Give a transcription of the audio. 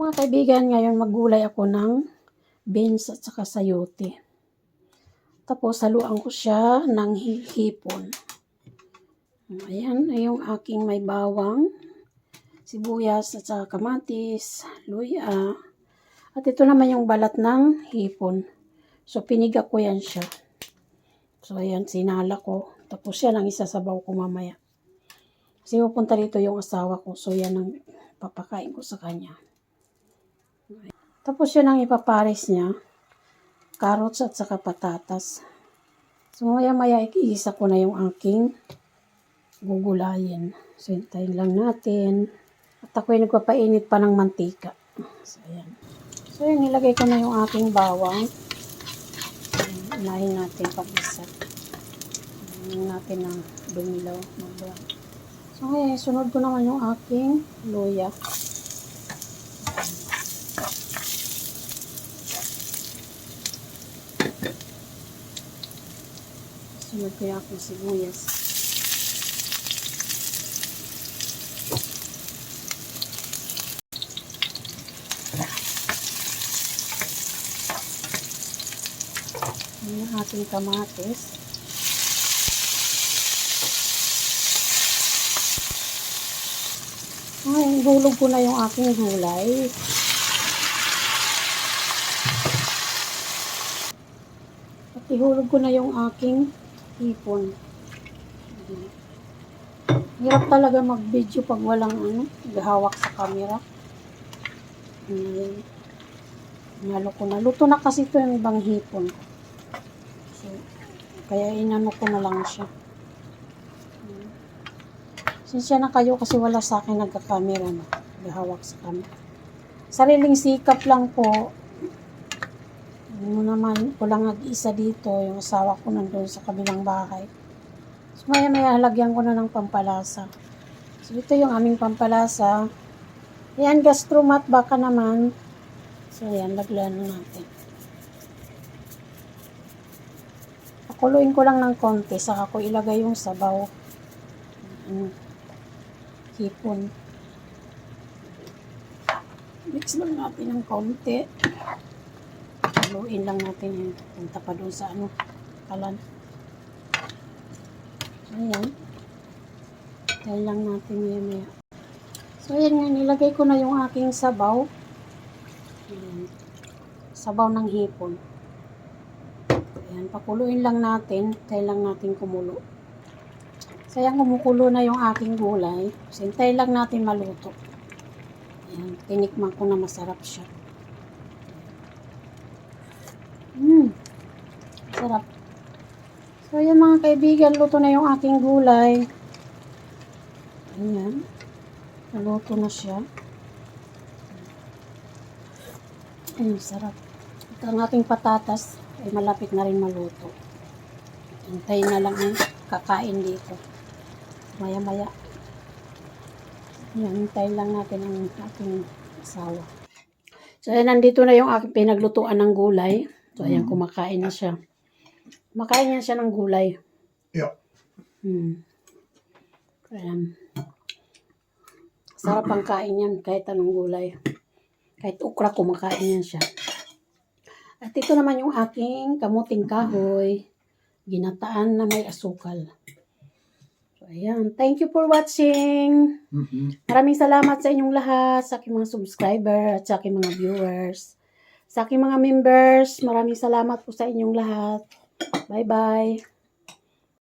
Mga kaibigan, ngayon maggulay ako ng beans at saka sayote. Tapos haluan ko siya ng hipon. Ayan, ay yung aking may bawang, sibuyas at saka kamatis, luya. At ito naman yung balat ng hipon. So piniga ko yan siya. So ayan, sinala ko. Tapos yan ang isasabaw ko mamaya. Kasi pupunta dito yung asawa ko. So yan ang papakain ko sa kanya. Tapos yan ang ipapares niya. Carrots at saka patatas. So maya-maya iisa ko na yung aking gugulayin. So hintayin lang natin. At ako'y nagpapainit pa ng mantika. So ayan. So yan, nilagay ko na yung aking bawang. Unahin natin pag-isa. Unahin natin ng dumilaw. So ngayon, sunod ko naman yung aking luya. Sunod ko yung aking sibuyas. Yung ating kamatis. Ngayon, hulog ko na yung aking gulay. At ihulog ko na yung aking hipon. Hirap talaga mag-video pag walang gahawak sa camera. Nalo ko na. Luto na kasi ito yung ibang hipon. So, kaya inano ko na lang siya. Sinsya na kayo kasi wala sa akin nagka-camera na. Gahawak sa camera. Sariling sikap lang po. Ano naman, ko lang nag-isa dito. Yung asawa ko nandun sa kabilang bahay. So, maya-maya halagyan ko na ng pampalasa. So, ito yung aming pampalasa. Ayan, gastromat baka naman. So, ayan, lagyan na natin. Pakuluin ko lang ng konti. Saka ko ilagay yung sabaw. Hipon. Mix lang natin ng konti. Haluin lang natin yung punta pa doon sa kalan. Ayan. Dahil lang natin maya-maya. So, ayan nga, nilagay ko na yung aking sabaw. Ayan. Sabaw ng hipon. Ayan, pakuluin lang natin. Dahil lang natin kumulo. So, ayan, kumukulo na yung aking gulay. So, hintayin lang natin maluto. Ayan, tinikman ko na masarap siya. Sarap. So, ayan mga kaibigan, luto na yung aking gulay. Ayan. Naluto na siya. Ayan, sarap. At ang aking patatas ay malapit na rin maluto. Hintayin na lang yung kakain dito. Maya-maya. Ayan, hintayin lang natin ang aking asawa. So, ayan, nandito na yung aking pinaglutuan ng gulay. So, ayan, kumakain na siya. Kumakain niya siya ng gulay. Yeah. Ayan. Sarap ang kain yan kahit anong gulay. Kahit okra, kumakain yan siya. At ito naman yung aking kamuting kahoy. Ginataan na may asukal. So, ayan. Thank you for watching. Maraming salamat sa inyong lahat, sa aking mga subscriber at sa aking mga viewers. Sa aking mga members, maraming salamat po sa inyong lahat. Bye-bye.